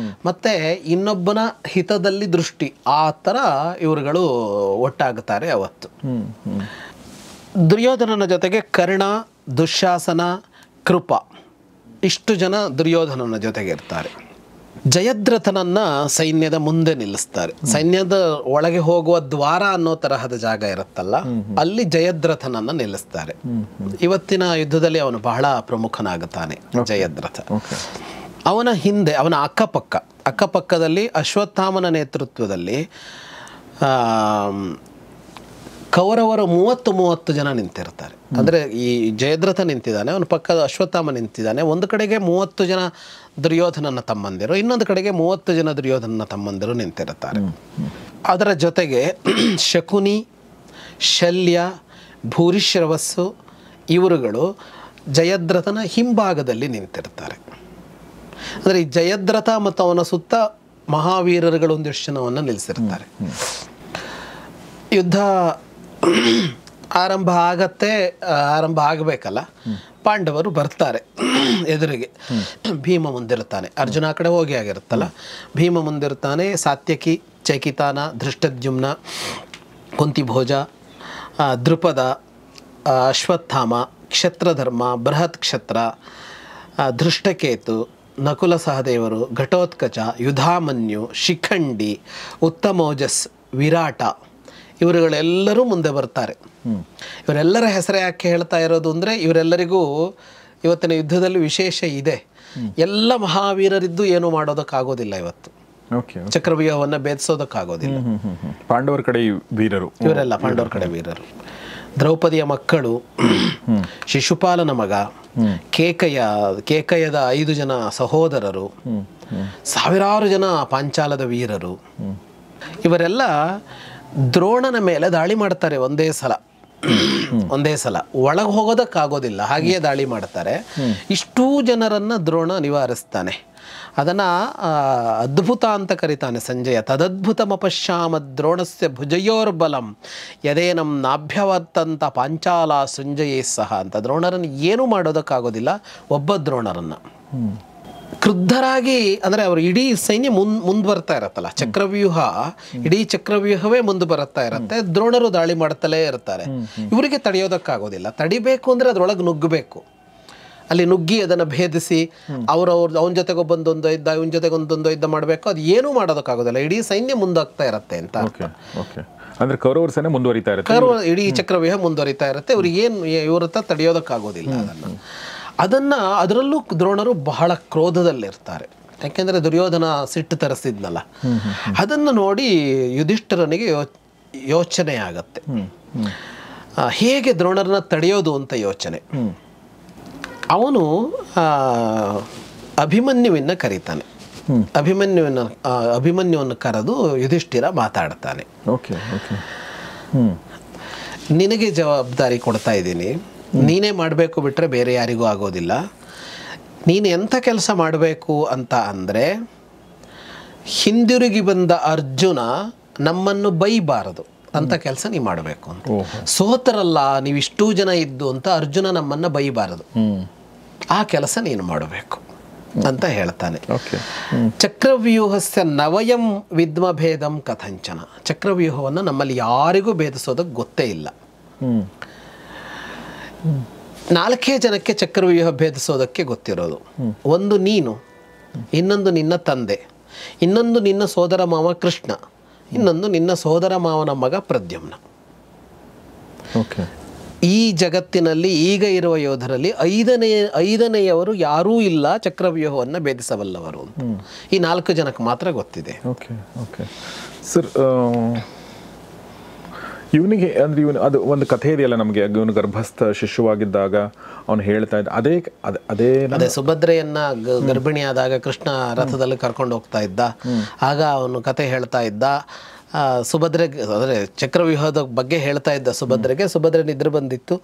ಮತ್ತೆ ಇನ್ನೊಬ್ಬನ ಹಿತದಲ್ಲಿ ದೃಷ್ಟಿ, ಆ ಥರ ಇವರುಗಳು ಒಟ್ಟಾಗುತ್ತಾರೆ ಅವತ್ತು. ದುರ್ಯೋಧನನ ಜೊತೆಗೆ ಕರ್ಣ, ದುಶ್ಯಾಸನ, ಕೃಪ, ಇಷ್ಟು ಜನ ದುರ್ಯೋಧನನ ಜೊತೆಗೆ ಇರ್ತಾರೆ. ಜಯದ್ರಥನನ್ನು ಸೈನ್ಯದ ಮುಂದೆ ನಿಲ್ಲಿಸ್ತಾರೆ. ಸೈನ್ಯದ ಒಳಗೆ ಹೋಗುವ ದ್ವಾರ ಅನ್ನೋ ತರಹದ ಜಾಗ ಇರುತ್ತಲ್ಲ, ಅಲ್ಲಿ ಜಯದ್ರಥನನ್ನು ನಿಲ್ಲಿಸ್ತಾರೆ. ಇವತ್ತಿನ ಯುದ್ಧದಲ್ಲಿ ಅವನು ಬಹಳ ಪ್ರಮುಖನಾಗುತ್ತಾನೆ ಜಯದ್ರಥ. ಅವನ ಹಿಂದೆ, ಅವನ ಅಕ್ಕಪಕ್ಕದಲ್ಲಿ ಅಶ್ವತ್ಥಾಮನ ನೇತೃತ್ವದಲ್ಲಿ ಕೌರವರು 30 ಜನ ನಿಂತಿರ್ತಾರೆ. ಅಂದರೆ ಈ ಜಯದ್ರಥ ನಿಂತಿದ್ದಾನೆ, ಅವನ ಪಕ್ಕದ ಅಶ್ವತ್ಥಾಮ ನಿಂತಿದ್ದಾನೆ. ಒಂದು ಕಡೆಗೆ 30 ಜನ ದುರ್ಯೋಧನನ ತಮ್ಮಂದಿರು, ಇನ್ನೊಂದು ಕಡೆಗೆ 30 ಜನ ದುರ್ಯೋಧನನ ತಮ್ಮಂದಿರು ನಿಂತಿರುತ್ತಾರೆ. ಅದರ ಜೊತೆಗೆ ಶಕುನಿ, ಶಲ್ಯ, ಭೂರಿಶ್ರವಸ್ಸು ಇವರುಗಳು ಜಯದ್ರಥನ ಹಿಂಭಾಗದಲ್ಲಿ ನಿಂತಿರ್ತಾರೆ. ಅಂದರೆ ಈ ಜಯದ್ರಥ ಮತ್ತು ಅವನ ಸುತ್ತ ಮಹಾವೀರರುಗಳು ಒಂದಿಷ್ಟು ಜನವನ್ನು ನಿಲ್ಲಿಸಿರ್ತಾರೆ. ಯುದ್ಧ ಆರಂಭ ಆಗಬೇಕಲ್ಲ, ಪಾಂಡವರು ಬರ್ತಾರೆ ಎದುರಿಗೆ. ಭೀಮ ಮುಂದಿರ್ತಾನೆ, ಅರ್ಜುನ ಆ ಕಡೆ ಹೋಗಿ ಆಗಿರುತ್ತಲ್ಲ, ಭೀಮ ಮುಂದಿರ್ತಾನೆ. ಸಾತ್ಯಕಿ, ಚೈಕಿತಾನ, ಧೃಷ್ಟದ್ಯುಮ್ನ, ಕುಂತಿಭೋಜ, ದೃಪದ, ಅಶ್ವತ್ಥಾಮ, ಕ್ಷತ್ರಧರ್ಮ, ಬೃಹತ್ ಕ್ಷತ್ರ, ಧೃಷ್ಟಕೇತು, ನಕುಲ ಸಹದೇವರು, ಘಟೋತ್ಕಚ, ಯುಧಾಮನ್ಯು, ಶಿಖಂಡಿ, ಉತ್ತಮೋಜಸ್, ವಿರಾಟ, ಇವರುಗಳೆಲ್ಲರೂ ಮುಂದೆ ಬರ್ತಾರೆ. ಇವರೆಲ್ಲರ ಹೆಸರು ಯಾಕೆ ಹೇಳ್ತಾ ಇರೋದು ಅಂದರೆ, ಇವರೆಲ್ಲರಿಗೂ ಇವತ್ತಿನ ಯುದ್ಧದಲ್ಲಿ ವಿಶೇಷ ಇದೆ. ಎಲ್ಲ ಮಹಾವೀರರಿದ್ದು ಏನು ಮಾಡೋದಕ್ಕಾಗೋದಿಲ್ಲ ಇವತ್ತು, ಚಕ್ರವ್ಯೂಹವನ್ನು ಭೇದಿಸೋದಕ್ಕಾಗೋದಿಲ್ಲ. ಪಾಂಡವರ ಕಡೆ ವೀರರು ಇವರೆಲ್ಲ ಪಾಂಡವರ ಕಡೆ ವೀರರು. ದ್ರೌಪದಿಯ ಮಕ್ಕಳು, ಶಿಶುಪಾಲನ ಮಗ, ಕೇಕಯದ 5 ಜನ ಸಹೋದರರು, ಸಾವಿರಾರು ಜನ ಪಾಂಚಾಲದ ವೀರರು, ಇವರೆಲ್ಲ ದ್ರೋಣನ ಮೇಲೆ ದಾಳಿ ಮಾಡ್ತಾರೆ ಒಂದೇ ಸಲ. ಒಳಗೆ ಹೋಗೋದಕ್ಕಾಗೋದಿಲ್ಲ, ಹಾಗೆಯೇ ದಾಳಿ ಮಾಡ್ತಾರೆ. ಇಷ್ಟೂ ಜನರನ್ನ ದ್ರೋಣ ನಿವಾರಿಸ್ತಾನೆ. ಅದನ್ನು ಅದ್ಭುತ ಅಂತ ಕರೀತಾನೆ ಸಂಜಯ. ತದದ್ಭುತಮಪಶ್ಯಾಮ ದ್ರೋಣಸ್ಯ ಭುಜಯೋರ್ಬಲಂ ಯದೇನಂ ನಾಭ್ಯವರ್ತಂತ ಪಾಂಚಾಲ ಸಂಜಯೇ ಸಹ ಅಂತ. ದ್ರೋಣರನ್ನು ಏನೂ ಮಾಡೋದಕ್ಕಾಗೋದಿಲ್ಲ, ಒಬ್ಬ ದ್ರೋಣರನ್ನು. ಕ್ರುದ್ಧರಾಗಿ ಅಂದರೆ ಅವರು ಇಡೀ ಸೈನ್ಯ ಮುಂದೆ ಬರ್ತಾ ಇರತ್ತಲ್ಲ, ಚಕ್ರವ್ಯೂಹ, ಇಡೀ ಚಕ್ರವ್ಯೂಹವೇ ಮುಂದೆ ಬರುತ್ತಾ ಇರುತ್ತೆ. ದ್ರೋಣರು ದಾಳಿ ಮಾಡ್ತಲೇ ಇರ್ತಾರೆ. ಇವರಿಗೆ ತಡೆಯೋದಕ್ಕಾಗೋದಿಲ್ಲ. ತಡಿಬೇಕು ಅಂದರೆ ಅದರೊಳಗೆ ನುಗ್ಗಬೇಕು. ಅಲ್ಲಿ ನುಗ್ಗಿ ಅದನ್ನು ಭೇದಿಸಿ ಅವನ ಜೊತೆಗೆ ಒಬ್ಬೊಂದೊಂದು ಯುದ್ಧ, ಇವನ ಜೊತೆಗೆ ಒಂದೊಂದು ಯುದ್ಧ ಮಾಡಬೇಕು. ಅದು ಏನೂ ಮಾಡೋದಕ್ಕಾಗೋದಿಲ್ಲ. ಇಡೀ ಸೈನ್ಯ ಮುಂದಾಗ್ತಾ ಇರುತ್ತೆ ಅಂತ. ಅಂದ್ರೆ ಕೌರವರ ಸೇನೆ ಮುಂದುವರಿತಾ ಇರುತ್ತೆ, ಇಡೀ ಚಕ್ರವ್ಯೂಹ ಮುಂದುವರಿತಾ ಇರುತ್ತೆ. ಇವ್ರಿಗೆ ಏನು ಇವ್ರ ಹತ್ರ ತಡೆಯೋದಕ್ಕಾಗೋದಿಲ್ಲ ಅದರಲ್ಲೂ ದ್ರೋಣರು ಬಹಳ ಕ್ರೋಧದಲ್ಲಿರ್ತಾರೆ. ಯಾಕೆಂದರೆ ದುರ್ಯೋಧನ ಸಿಟ್ಟು ತರಿಸಿದ್ನಲ್ಲ, ಅದನ್ನು ನೋಡಿ ಯುಧಿಷ್ಠಿರನಿಗೆ ಯೋಚನೆ ಆಗತ್ತೆ, ಹೇಗೆ ದ್ರೋಣರನ್ನ ತಡೆಯೋದು ಅಂತ ಯೋಚನೆ. ಅವನು ಅಭಿಮನ್ಯುವಿನ ಕರೀತಾನೆ. ಅಭಿಮನ್ಯುವನ್ನು ಕರೆದು ಯುಧಿಷ್ಠಿರ ಮಾತಾಡ್ತಾನೆ. ನಿನಗೆ ಜವಾಬ್ದಾರಿ ಕೊಡ್ತಾ ಇದ್ದೀನಿ, ನೀನೇ ಮಾಡಬೇಕು, ಬಿಟ್ಟರೆ ಬೇರೆ ಯಾರಿಗೂ ಆಗೋದಿಲ್ಲ. ನೀನು ಎಂಥ ಕೆಲಸ ಮಾಡಬೇಕು ಅಂತ ಅಂದರೆ, ಹಿಂದಿರುಗಿ ಬಂದ ಅರ್ಜುನ ನಮ್ಮನ್ನು ಬೈಬಾರದು ಅಂತ ಕೆಲಸ ನೀವು ಮಾಡಬೇಕು ಅಂತ. ಸೋತರಲ್ಲ ನೀವು ಇಷ್ಟೂ ಜನ ಇದ್ದು ಅಂತ ಅರ್ಜುನ ನಮ್ಮನ್ನು ಬೈಬಾರದು, ಆ ಕೆಲಸ ನೀನು ಮಾಡಬೇಕು ಅಂತ ಹೇಳ್ತಾನೆ. ಚಕ್ರವ್ಯೂಹಸ್ಯ ನವಯಂ ವಿದ್ಮಭೇದಂ ಕಥಂಚನ. ಚಕ್ರವ್ಯೂಹವನ್ನು ನಮ್ಮಲ್ಲಿ ಯಾರಿಗೂ ಭೇದಿಸೋದಕ್ಕೆ ಗೊತ್ತೇ ಇಲ್ಲ. 4 ಜನಕ್ಕೆ ಚಕ್ರವ್ಯೂಹ ಭೇದಿಸೋದಕ್ಕೆ ಗೊತ್ತಿರೋದು. ಒಂದು ನೀನು, ಇನ್ನೊಂದು ನಿನ್ನ ತಂದೆ, ಇನ್ನೊಂದು ನಿನ್ನ ಸೋದರ ಮಾವ ಕೃಷ್ಣ, ಇನ್ನೊಂದು ನಿನ್ನ ಸೋದರ ಮಾವನ ಮಗ ಪ್ರದ್ಯುಮ್ನ. ಈ ಜಗತ್ತಿನಲ್ಲಿ ಈಗ ಇರುವ ಯೋಧರಲ್ಲಿ ಐದನೆಯವರು ಯಾರೂ ಇಲ್ಲ ಚಕ್ರವ್ಯೂಹವನ್ನು ಭೇದಿಸಬಲ್ಲವರು ಅಂತ. ಈ 4 ಜನಕ್ಕೆ ಮಾತ್ರ ಗೊತ್ತಿದೆ. ಸರ್, ಇವನಿಗೆ ಅಂದರೆ ಅದು ಒಂದು ಕಥೆ ಇದೆಯಲ್ಲ ನಮಗೆ, ಇವನು ಗರ್ಭಸ್ಥ ಶಿಶುವಾಗಿದ್ದಾಗ ಅವನು ಹೇಳ್ತಾ ಇದ್ದ ಅದೇ ಸುಭದ್ರೆಯನ್ನ ಗರ್ಭಿಣಿಯಾದಾಗ ಕೃಷ್ಣ ರಥದಲ್ಲಿ ಕರ್ಕೊಂಡು ಹೋಗ್ತಾ ಇದ್ದ. ಆಗ ಅವನು ಕತೆ ಹೇಳ್ತಾ ಇದ್ದ. ಸುಭದ್ರೆಗೆ ಅಂದರೆ ಚಕ್ರವ್ಯೂಹದ ಬಗ್ಗೆ ಹೇಳ್ತಾ ಇದ್ದ ಸುಭದ್ರೆ ನಿದ್ರೆ ಬಂದಿತ್ತು.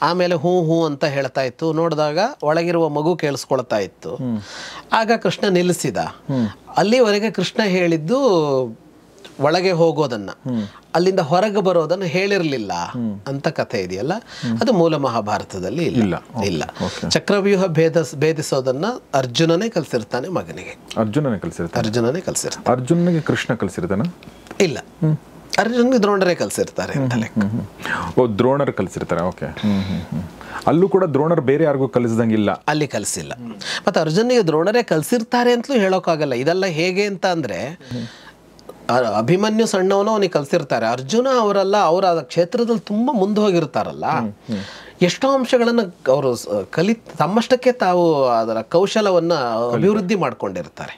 ಆಮೇಲೆ ಹೂ ಹೂ ಅಂತ ಹೇಳ್ತಾ ಇತ್ತು. ನೋಡಿದಾಗ ಒಳಗಿರುವ ಮಗು ಕೇಳಿಸ್ಕೊಳ್ತಾ ಇತ್ತು. ಆಗ ಕೃಷ್ಣ ನಿಲ್ಲಿಸಿದ. ಅಲ್ಲಿವರೆಗೆ ಕೃಷ್ಣ ಹೇಳಿದ್ದು ಒಳಗೆ ಹೋಗೋದನ್ನ, ಅಲ್ಲಿಂದ ಹೊರಗೆ ಬರೋದನ್ನು ಹೇಳಿರಲಿಲ್ಲ ಅಂತ ಕಥೆ ಇದೆಯಲ್ಲ, ಅದು ಮೂಲ ಮಹಾಭಾರತದಲ್ಲಿ ಇಲ್ಲ. ಚಕ್ರವ್ಯೂಹ ಭೇದಿಸೋದನ್ನ ಅರ್ಜುನನೇ ಕಲಿಸಿರ್ತಾನೆ ಮಗನಿಗೆ. ಅರ್ಜುನನೇ ಕಲಿಸಿರ್ತಾನೆ. ಅರ್ಜುನನಿಗೆ ಕೃಷ್ಣ ಕಲಿಸಿರ್ತಾನೆ? ಇಲ್ಲ, ಅರ್ಜುನ್ಗೆ ದ್ರೋಣರೇ ಕಲಿಸಿರ್ತಾರೆ ಅಂತ ಲೆಕ್ಕ. ದ್ರೋಣರು ಕಲಿಸಿರ್ತಾರೆ. ಓಕೆ. ಅಲ್ಲೂ ಕೂಡ ದ್ರೋಣರು ಬೇರೆ ಯಾರಿಗೂ ಕಲಿಸ್ದಂಗಿಲ್ಲ, ಅಲ್ಲಿ ಕಲಿಸಿಲ್ಲ. ಮತ್ತೆ ಅರ್ಜುನಿಗೆ ದ್ರೋಣರೇ ಕಲಿಸಿರ್ತಾರೆ ಅಂತಲೂ ಹೇಳೋಕ್ಕಾಗಲ್ಲ. ಇದೆಲ್ಲ ಹೇಗೆ ಅಂತ ಅಂದ್ರೆ, ಅಭಿಮನ್ಯು ಸಣ್ಣವನು ಅವನಿಗೆ ಕಲಿಸಿರ್ತಾರೆ. ಅರ್ಜುನ ಅವರೆಲ್ಲ ಅವರ ಕ್ಷೇತ್ರದಲ್ಲಿ ತುಂಬ ಮುಂದೆ ಹೋಗಿರ್ತಾರಲ್ಲ, ಎಷ್ಟೋ ಅಂಶಗಳನ್ನು ಅವರು ತಮ್ಮಷ್ಟಕ್ಕೆ ತಾವು ಅದರ ಕೌಶಲವನ್ನು ಅಭಿವೃದ್ಧಿ ಮಾಡ್ಕೊಂಡಿರ್ತಾರೆ.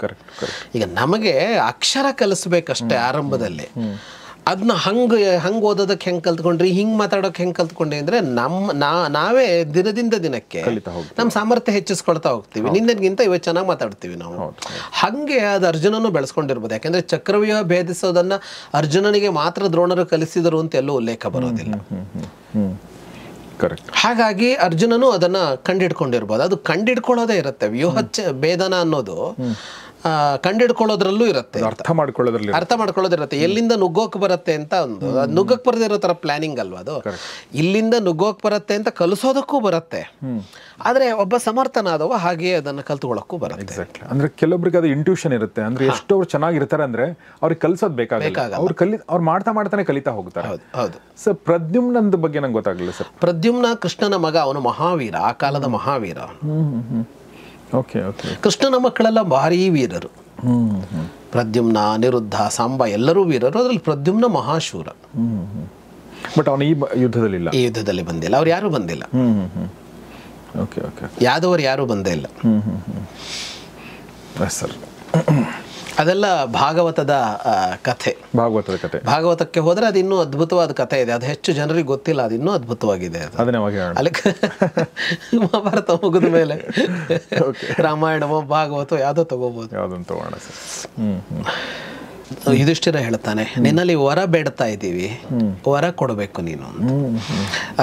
ಈಗ ನಮಗೆ ಅಕ್ಷರ ಕಲಿಸ್ಬೇಕಷ್ಟೇ ಆರಂಭದಲ್ಲಿ. ಅದನ್ನ ಹಂಗೆ ಓದೋದಕ್ಕೆ ಹೆಂಗೆ ಕಲ್ತ್ಕೊಂಡ್ರಿ, ಹಿಂಗೆ ಮಾತಾಡೋಕೆ ಹೆಂಗೆ ಕಲ್ತ್ಕೊಂಡ್ರಿ ಅಂದರೆ ನಾವೇ ದಿನದಿಂದ ದಿನಕ್ಕೆ ನಮ್ಮ ಸಾಮರ್ಥ್ಯ ಹೆಚ್ಚಿಸ್ಕೊಳ್ತಾ ಹೋಗ್ತೀವಿ. ನಿನ್ನಗಿಂತ ಇವತ್ತು ಚೆನ್ನಾಗಿ ಮಾತಾಡ್ತೀವಿ ನಾವು. ಹಾಗೆ ಅದು ಅರ್ಜುನನು ಬೆಳೆಸ್ಕೊಂಡಿರ್ಬೋದು. ಯಾಕೆಂದರೆ ಚಕ್ರವ್ಯೂಹ ಭೇದಿಸೋದನ್ನು ಅರ್ಜುನನಿಗೆ ಮಾತ್ರ ದ್ರೋಣರು ಕಲಿಸಿದರು ಅಂತ ಎಲ್ಲೂ ಉಲ್ಲೇಖ ಬರೋದಿಲ್ಲ. ಹಾಗಾಗಿ ಅರ್ಜುನನು ಅದನ್ನು ಕಂಡಿಡ್ಕೊಂಡಿರ್ಬೋದು. ಅದು ಕಂಡಿಡ್ಕೊಳ್ಳೋದೇ ಇರುತ್ತೆ. ವ್ಯೂಹ ಭೇದನ ಅನ್ನೋದು ಕಂಡಿಡ್ಕೊಳ್ಳೋದ್ರಲ್ಲೂ ಇರುತ್ತೆ, ಅರ್ಥ ಮಾಡ್ಕೊಳ್ಳೋದಿರುತ್ತೆ. ಎಲ್ಲಿಂದ ನುಗ್ಗೋಕ್ ಬರುತ್ತೆ ಅಂತ ಒಂದು ನುಗ್ಗಕ್ ಬರದಿರೋ ತರ ಪ್ಲಾನಿಂಗ್ ಅಲ್ವಾ ಅದು. ಇಲ್ಲಿಂದ ನುಗ್ಗೋಕ್ ಬರುತ್ತೆ ಅಂತ ಕಲಿಸೋದಕ್ಕೂ ಬರುತ್ತೆ. ಆದ್ರೆ ಒಬ್ಬ ಸಮರ್ಥನಾದವ ಹಾಗೆ ಅದನ್ನ ಕಲ್ತ್ಕೊಳ್ಳೋಕ್ಕೂ ಬರುತ್ತೆ. ಅಂದ್ರೆ ಕೆಲವೊಬ್ರಿಗೆ ಅದು ಇಂಟ್ಯೂಷನ್ ಇರುತ್ತೆ. ಅಂದ್ರೆ ಎಷ್ಟು ಅವ್ರು ಚೆನ್ನಾಗಿರ್ತಾರೆ ಅಂದ್ರೆ ಅವ್ರಿಗೆ ಕಲ್ಸೋದ್ ಬೇಕಾಗಲ್ಲ, ಅವ್ರು ಮಾಡ್ತಾನೆ ಕಲಿತಾ ಹೋಗ್ತಾರೆ. ಹೌದು ಸರ್, ಪ್ರದ್ಯುಮ್ನಂದ ಬಗ್ಗೆ ನಂಗೆ ಗೊತ್ತಾಗಲಿಲ್ಲ ಸರ್. ಪ್ರದ್ಯುಮ್ನ ಕೃಷ್ಣನ ಮಗ, ಅವನು ಮಹಾವೀರ, ಆ ಕಾಲದ ಮಹಾವೀರ. ಕೃಷ್ಣನ ಮಕ್ಕಳೆಲ್ಲ ಭಾರೀ ವೀರರು. ಪ್ರದ್ಯುಮ್ನ, ಅನಿರುದ್ಧ, ಸಾಂಬ ಎಲ್ಲರೂ ವೀರರು. ಅದರಲ್ಲಿ ಪ್ರದ್ಯುಮ್ನ ಮಹಾಶೂರ. ಬಟ್ ಅವನು ಈ ಯುದ್ಧದಲ್ಲಿ ಬಂದಿಲ್ಲ. ಅವ್ರು ಯಾರು ಬಂದಿಲ್ಲ. ಯಾದವರು ಯಾರು ಬಂದೇ ಇಲ್ಲ ಸರ್. ಅದೆಲ್ಲ ಭಾಗವತದ ಕಥೆ. ಭಾಗವತಕ್ಕೆ ಹೋದ್ರೆ ಅದು ಇನ್ನೂ ಅದ್ಭುತವಾದ ಕಥೆ ಇದೆ. ಅದು ಹೆಚ್ಚು ಜನರಿಗೆ ಗೊತ್ತಿಲ್ಲ. ಅದು ಇನ್ನೂ ಅದ್ಭುತವಾಗಿದೆ. ಅಲ್ಲಿ ಮಹಾಭಾರತ ಮುಗಿದ ಮೇಲೆ ರಾಮಾಯಣವೋ ಭಾಗವತ ಯಾವುದೋ ತಗೋಬಹುದು. ಯುಧಿಷ್ಠಿರ ಹೇಳ್ತಾನೆ, ನಿನ್ನಲ್ಲಿ ವರ ಬೇಡ್ತಾ ಇದ್ದೀವಿ, ವರ ಕೊಡಬೇಕು ನೀನು.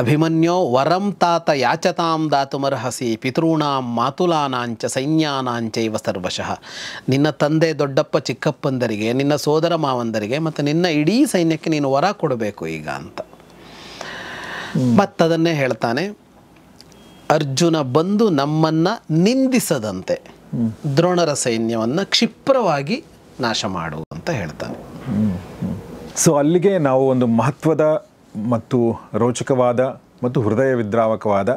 ಅಭಿಮನ್ಯೋ ವರಂ ತಾತ ಯಾಚತಾಂ ದಾತುಮರ್ಹಸಿ ಪಿತॄಣಾಂ ಮಾತುಲಾನಾಂಚ ಸೈನ್ಯಾನಾಂಚೈವ ಸರ್ವಶಃ. ನಿನ್ನ ತಂದೆ ದೊಡ್ಡಪ್ಪ ಚಿಕ್ಕಪ್ಪಂದರಿಗೆ, ನಿನ್ನ ಸೋದರ ಮಾವಂದರಿಗೆ ಮತ್ತು ನಿನ್ನ ಇಡೀ ಸೈನ್ಯಕ್ಕೆ ನೀನು ವರ ಕೊಡಬೇಕು ಈಗ ಅಂತ. ಮತ್ತದನ್ನೇ ಹೇಳ್ತಾನೆ, ಅರ್ಜುನ ಬಂದು ನಮ್ಮನ್ನು ನಿಂದಿಸದಂತೆ ದ್ರೋಣರ ಸೈನ್ಯವನ್ನು ಕ್ಷಿಪ್ರವಾಗಿ ನಾಶ ಮಾಡು ಅಂತ ಹೇಳ್ತಾನೆ. ಸೊ ಅಲ್ಲಿಗೆ ನಾವು ಒಂದು ಮಹತ್ವದ ಮತ್ತು ರೋಚಕವಾದ ಮತ್ತು ಹೃದಯ ವಿದ್ರಾವಕವಾದ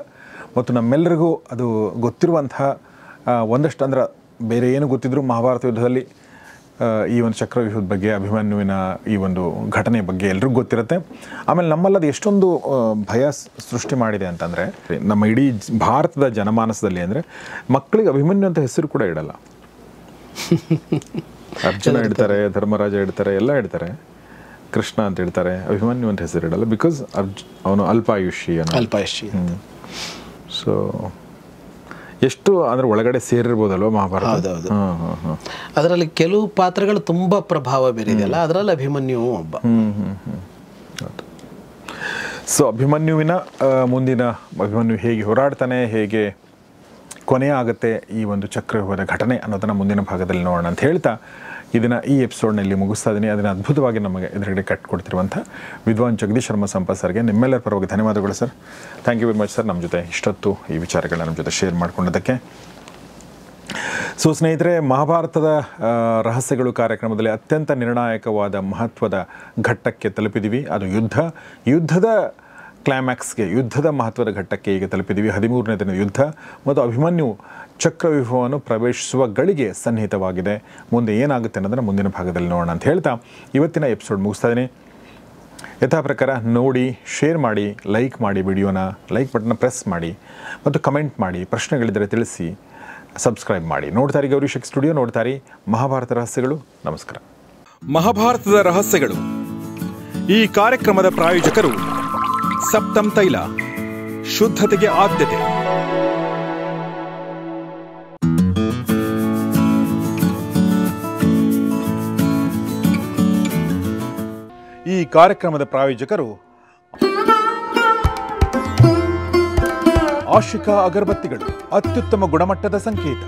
ಮತ್ತು ನಮ್ಮೆಲ್ಲರಿಗೂ ಅದು ಗೊತ್ತಿರುವಂತಹ ಒಂದಷ್ಟು ಅಂದ್ರೆ ಬೇರೆ ಏನು ಗೊತ್ತಿದ್ರೂ ಮಹಾಭಾರತ ಯುದ್ಧದಲ್ಲಿ ಈ ಒಂದು ಚಕ್ರವ್ಯೂಹದ ಬಗ್ಗೆ, ಅಭಿಮನ್ಯುವಿನ ಈ ಒಂದು ಘಟನೆ ಬಗ್ಗೆ ಎಲ್ರಿಗೂ ಗೊತ್ತಿರುತ್ತೆ. ಆಮೇಲೆ ನಮ್ಮಲ್ಲದು ಎಷ್ಟೊಂದು ಭಯ ಸೃಷ್ಟಿ ಮಾಡಿದೆ ಅಂತಂದರೆ, ನಮ್ಮ ಇಡೀ ಭಾರತದ ಜನಮಾನಸದಲ್ಲಿ ಅಂದರೆ ಮಕ್ಕಳಿಗೆ ಅಭಿಮನ್ಯು ಅಂತ ಹೆಸರು ಕೂಡ ಇಡಲ್ಲ. ಅರ್ಜುನ ಇಡ್ತಾರೆ, ಧರ್ಮರಾಜ ಇಡ್ತಾರೆ, ಎಲ್ಲ ಇಡ್ತಾರೆ, ಕೃಷ್ಣ ಅಂತ ಇಡ್ತಾರೆ, ಅಭಿಮನ್ಯು ಅಂತ ಹೆಸರು ಇಡಲ್ಲ. ಬಿಕಾಸ್ ಅವನು ಅಲ್ಪಾಯುಷಿ. ಸೊ ಎಷ್ಟು ಅಂದ್ರೆ ಒಳಗಡೆ ಸೇರಿರ್ಬೋದಲ್ವ ಮಹಾಭಾರತ. ಅದರಲ್ಲಿ ಕೆಲವು ಪಾತ್ರಗಳು ತುಂಬಾ ಪ್ರಭಾವ ಬೀರಿದೆಯಲ್ಲ, ಅದರಲ್ಲಿ ಅಭಿಮನ್ಯು ಒಬ್ಬ. ಸೊ ಅಭಿಮನ್ಯುವಿನ ಮುಂದಿನ ಅಭಿಮನ್ಯು ಹೇಗೆ ಹೋರಾಡ್ತಾನೆ, ಹೇಗೆ ಕೊನೆ ಆಗುತ್ತೆ ಈ ಒಂದು ಚಕ್ರವ್ಯೂಹದ ಘಟನೆ ಅನ್ನೋದನ್ನು ಮುಂದಿನ ಭಾಗದಲ್ಲಿ ನೋಡೋಣ ಅಂತ ಹೇಳ್ತಾ ಇದನ್ನು ಈ ಎಪಿಸೋಡ್ನಲ್ಲಿ ಮುಗಿಸ್ತಾ ಇದ್ದೀನಿ. ಅದನ್ನು ಅದ್ಭುತವಾಗಿ ನಮಗೆ ಎದುರುಗಡೆ ಕಟ್ಟಿಕೊಡ್ತಿರುವಂಥ ವಿದ್ವಾನ್ ಜಗದೀಶ್ ಶರ್ಮಾ ಸಂಪತ್ ಸರ್ಗೆ ನಿಮ್ಮೆಲ್ಲರ ಪರವಾಗಿ ಧನ್ಯವಾದಗಳು sir. Thank you very much sir, ನಮ್ಮ ಜೊತೆ ಇಷ್ಟೊತ್ತು ಈ ವಿಚಾರಗಳನ್ನ ನಮ್ಮ ಜೊತೆ ಶೇರ್ ಮಾಡ್ಕೊಂಡಿದ್ದಕ್ಕೆ. ಸೊ ಸ್ನೇಹಿತರೆ, ಮಹಾಭಾರತದ ರಹಸ್ಯಗಳು ಕಾರ್ಯಕ್ರಮದಲ್ಲಿ ಅತ್ಯಂತ ನಿರ್ಣಾಯಕವಾದ ಮಹತ್ವದ ಘಟ್ಟಕ್ಕೆ ತಲುಪಿದ್ದೀವಿ. ಅದು ಯುದ್ಧದ ಕ್ಲೈಮ್ಯಾಕ್ಸ್ಗೆ, ಯುದ್ಧದ ಮಹತ್ವದ ಘಟ್ಟಕ್ಕೆ ಈಗ ತಲುಪಿದ್ದೀವಿ. 13ನೇ ದಿನದ ಯುದ್ಧ ಮತ್ತು ಅಭಿಮನ್ಯು ಚಕ್ರವ್ಯೂಹವನ್ನು ಪ್ರವೇಶಿಸುವ ಗಳಿಗೆ ಸನ್ನಿಹಿತವಾಗಿದೆ. ಮುಂದೆ ಏನಾಗುತ್ತೆ ಅನ್ನೋದನ್ನು ಮುಂದಿನ ಭಾಗದಲ್ಲಿ ನೋಡೋಣ ಅಂತ ಹೇಳ್ತಾ ಇವತ್ತಿನ ಎಪಿಸೋಡ್ ಮುಗಿಸ್ತಾ ಇದ್ದೀನಿ. ಯಥಾ ಪ್ರಕಾರ ನೋಡಿ, ಶೇರ್ ಮಾಡಿ, ಲೈಕ್ ಮಾಡಿ, ವಿಡಿಯೋನ ಲೈಕ್ ಬಟನ್ನ ಪ್ರೆಸ್ ಮಾಡಿ ಮತ್ತು ಕಮೆಂಟ್ ಮಾಡಿ, ಪ್ರಶ್ನೆಗಳಿದ್ದರೆ ತಿಳಿಸಿ, ಸಬ್ಸ್ಕ್ರೈಬ್ ಮಾಡಿ. ನೋಡ್ತಾರೆ ಗೌರಿಶಕ್ ಸ್ಟುಡಿಯೋ, ನೋಡ್ತಾರೆ ಮಹಾಭಾರತ ರಹಸ್ಯಗಳು. ನಮಸ್ಕಾರ. ಮಹಾಭಾರತದ ರಹಸ್ಯಗಳು ಈ ಕಾರ್ಯಕ್ರಮದ ಪ್ರಾಯೋಜಕರು ಸಪ್ತಮ್ ತೈಲ, ಶುದ್ಧತೆಗೆ ಆದ್ಯತೆ. ಈ ಕಾರ್ಯಕ್ರಮದ ಪ್ರಾಯೋಜಕರು ಆಶಿಕಾ ಅಗರಬತ್ತಿಗಳು, ಅತ್ಯುತ್ತಮ ಗುಣಮಟ್ಟದ ಸಂಕೇತ.